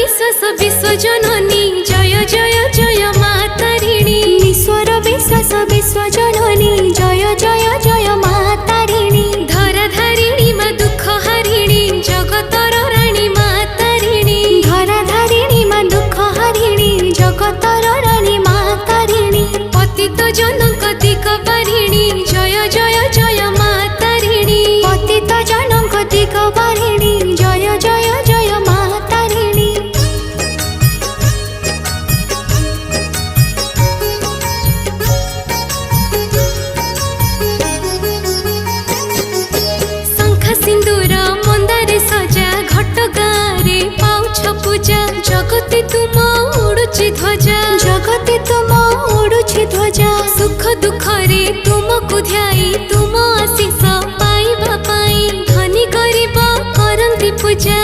विश्वास विश्वजननी जय जय जय मा तारिणी। ईश्वर विश्वास विश्वजननी जय जय जय मा तारिणी। धराधारिणी मा दुख हारिणी जगतर राणी मा तारिणी। धराधारिणी मा दुख हारिणी जगतर राणी मा तारिणी। पतित जनक दिक पारिणी जय जय जय मा तारिणी। पतित जनक दिक पारिणी जय जय जय मा तारिणी। शंख सिंदूर मंदारे सजा घट गारे पाउछ पूजा। जगति तुम उड़ुची ध्वजा। जगति तुम उड़ुछि ध्वजा। सुख दुख रे तुमको ध्याई तुम आशीष पाइबा पाई धनी गरीब करंती पूजा।